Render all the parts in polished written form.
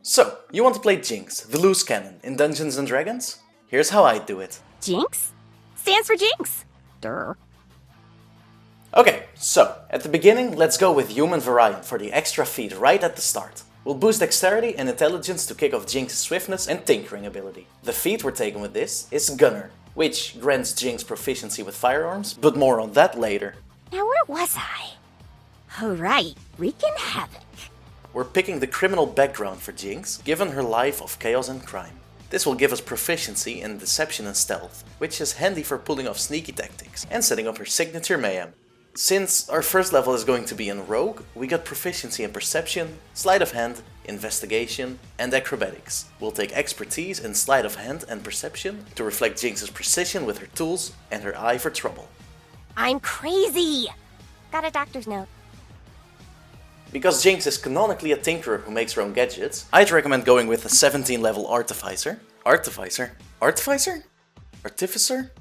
So, you want to play Jinx, the loose cannon, in Dungeons & Dragons? Here's how I do it. Jinx? Stands for Jinx. Durr. Okay, so, at the beginning, let's go with Human Variant for the extra feat right at the start. We'll boost Dexterity and Intelligence to kick off Jinx's Swiftness and Tinkering ability. The feat we're taking with this is Gunner, which grants Jinx proficiency with firearms, but more on that later. Now where was I? Oh right, wreaking havoc. We're picking the criminal background for Jinx, given her life of chaos and crime. This will give us proficiency in Deception and Stealth, which is handy for pulling off sneaky tactics and setting up her signature mayhem. Since our first level is going to be in Rogue, we got proficiency in Perception, Sleight of Hand, Investigation, and Acrobatics. We'll take Expertise in Sleight of Hand and Perception to reflect Jinx's precision with her tools and her eye for trouble. I'm crazy! Got a doctor's note. Because Jinx is canonically a tinkerer who makes her own gadgets, I'd recommend going with a 17 level Artificer. Artificer? Artificer? Artificer?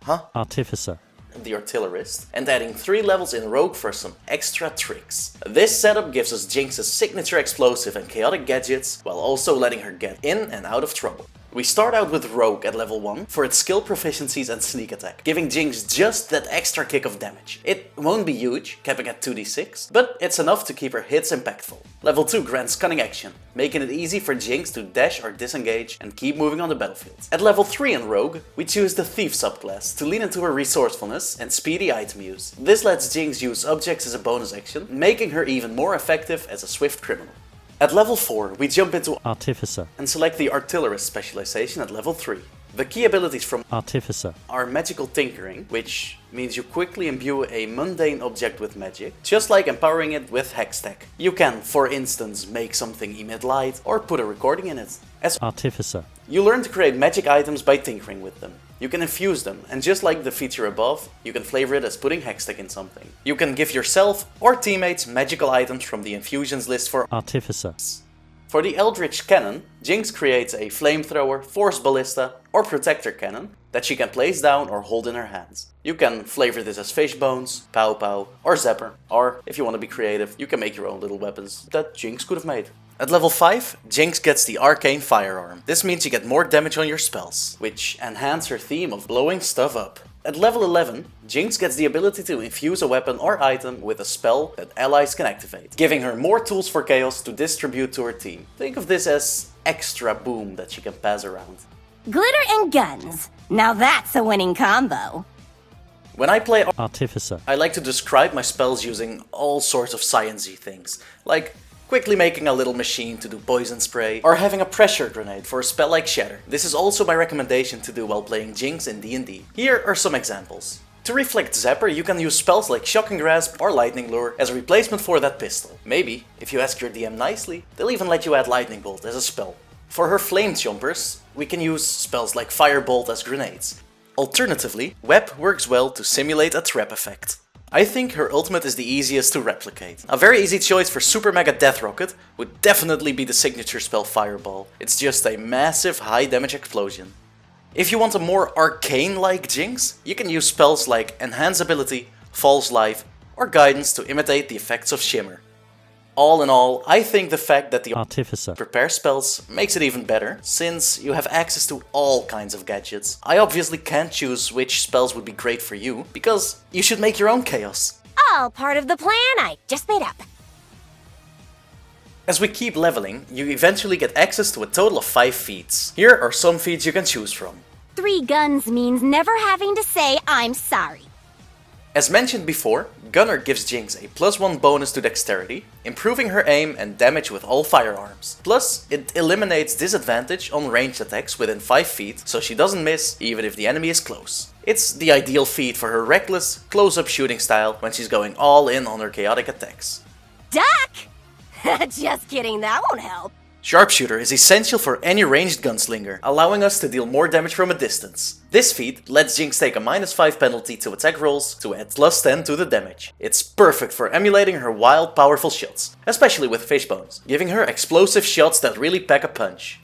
Huh? Artificer. The Artillerist, and adding 3 levels in Rogue for some extra tricks. This setup gives us Jinx's signature explosive and chaotic gadgets, while also letting her get in and out of trouble. We start out with Rogue at level 1 for its skill proficiencies and sneak attack, giving Jinx just that extra kick of damage. It won't be huge, capping at 2d6, but it's enough to keep her hits impactful. Level 2 grants Cunning Action, making it easy for Jinx to dash or disengage and keep moving on the battlefield. At level 3 in Rogue, we choose the Thief subclass to lean into her resourcefulness and speedy item use. This lets Jinx use objects as a bonus action, making her even more effective as a swift criminal. At level 4, we jump into Artificer and select the Artillerist specialization at level 3. The key abilities from Artificer are Magical Tinkering, which means you quickly imbue a mundane object with magic, just like empowering it with Hextech. You can, for instance, make something emit light or put a recording in it. As Artificer, you learn to create magic items by tinkering with them. You can infuse them, and just like the feature above, you can flavor it as putting Hextech in something. You can give yourself or teammates magical items from the infusions list for Artificer. For the Eldritch Cannon, Jinx creates a flamethrower, force ballista, or protector cannon that she can place down or hold in her hands. You can flavor this as fish bones, pow pow, or zapper, or if you want to be creative, you can make your own little weapons that Jinx could have made. At level 5, Jinx gets the Arcane Firearm. This means you get more damage on your spells, which enhance her theme of blowing stuff up. At level 11, Jinx gets the ability to infuse a weapon or item with a spell that allies can activate, giving her more tools for chaos to distribute to her team. Think of this as extra boom that she can pass around. Glitter and guns. Now that's a winning combo. When I play Artificer, I like to describe my spells using all sorts of science-y things, like quickly making a little machine to do poison spray, or having a pressure grenade for a spell like Shatter. This is also my recommendation to do while playing Jinx in D&D. Here are some examples. To reflect Zapper, you can use spells like Shocking Grasp or Lightning Lure as a replacement for that pistol. Maybe, if you ask your DM nicely, they'll even let you add Lightning Bolt as a spell. For her Flame Chompers, we can use spells like Firebolt as grenades. Alternatively, Web works well to simulate a trap effect. I think her ultimate is the easiest to replicate. A very easy choice for Super Mega Death Rocket would definitely be the signature spell Fireball. It's just a massive high damage explosion. If you want a more arcane-like Jinx, you can use spells like Enhance Ability, False Life, or Guidance to imitate the effects of Shimmer. All in all, I think the fact that the Artificer prepare spells makes it even better, since you have access to all kinds of gadgets. I obviously can't choose which spells would be great for you, because you should make your own chaos. All part of the plan I just made up. As we keep leveling, you eventually get access to a total of 5 feats. Here are some feats you can choose from. 3 guns means never having to say I'm sorry. As mentioned before, Gunner gives Jinx a +1 bonus to Dexterity, improving her aim and damage with all firearms. Plus, it eliminates disadvantage on ranged attacks within 5 feet, so she doesn't miss even if the enemy is close. It's the ideal feat for her reckless, close-up shooting style when she's going all in on her chaotic attacks. Duck! Just kidding, that won't help. Sharpshooter is essential for any ranged gunslinger, allowing us to deal more damage from a distance. This feat lets Jinx take a -5 penalty to attack rolls to add +10 to the damage. It's perfect for emulating her wild, powerful shots, especially with fishbones, giving her explosive shots that really pack a punch.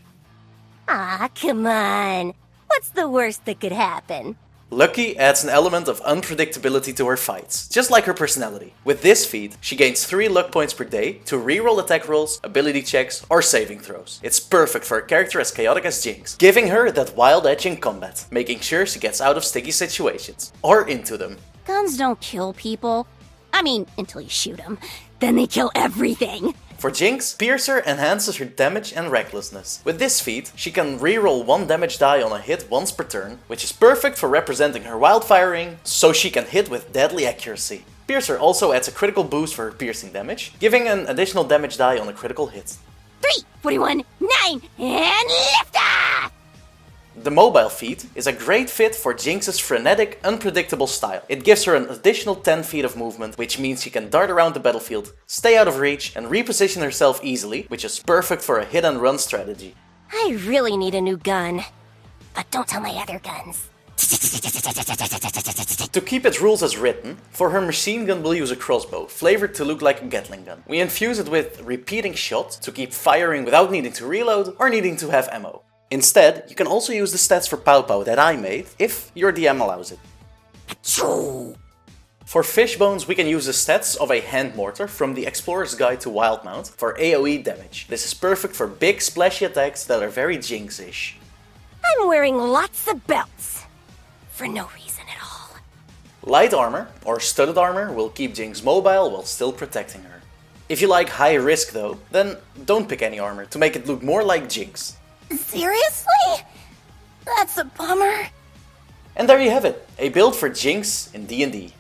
Ah, come on. What's the worst that could happen? Lucky adds an element of unpredictability to her fights, just like her personality. With this feat, she gains 3 luck points per day to reroll attack rolls, ability checks, or saving throws. It's perfect for a character as chaotic as Jinx, giving her that wild edge in combat, making sure she gets out of sticky situations, or into them. Guns don't kill people. I mean, until you shoot them. Then they kill everything. For Jinx, Piercer enhances her damage and recklessness. With this feat, she can reroll 1 damage die on a hit once per turn, which is perfect for representing her wildfiring, so she can hit with deadly accuracy. Piercer also adds a critical boost for her piercing damage, giving an additional damage die on a critical hit. 3, 41, 9, and lift off! The mobile feat is a great fit for Jinx's frenetic, unpredictable style. It gives her an additional 10 feet of movement, which means she can dart around the battlefield, stay out of reach, and reposition herself easily, which is perfect for a hit and run strategy. I really need a new gun. But don't tell my other guns. To keep its rules as written, for her machine gun we'll use a crossbow, flavored to look like a Gatling gun. We infuse it with repeating shots to keep firing without needing to reload or needing to have ammo. Instead, you can also use the stats for Pow Pow that I made, if your DM allows it. For Fishbones, we can use the stats of a hand mortar from the Explorer's Guide to Wildmount for AoE damage. This is perfect for big splashy attacks that are very Jinx-ish. I'm wearing lots of belts. For no reason at all. Light armor, or studded armor, will keep Jinx mobile while still protecting her. If you like high risk though, then don't pick any armor to make it look more like Jinx. Seriously? That's a bummer. And there you have it, a build for Jinx in D&D.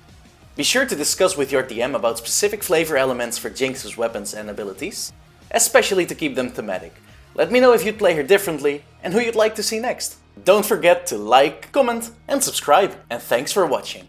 Be sure to discuss with your DM about specific flavor elements for Jinx's weapons and abilities, especially to keep them thematic. Let me know if you'd play her differently and who you'd like to see next. Don't forget to like, comment and subscribe, and thanks for watching.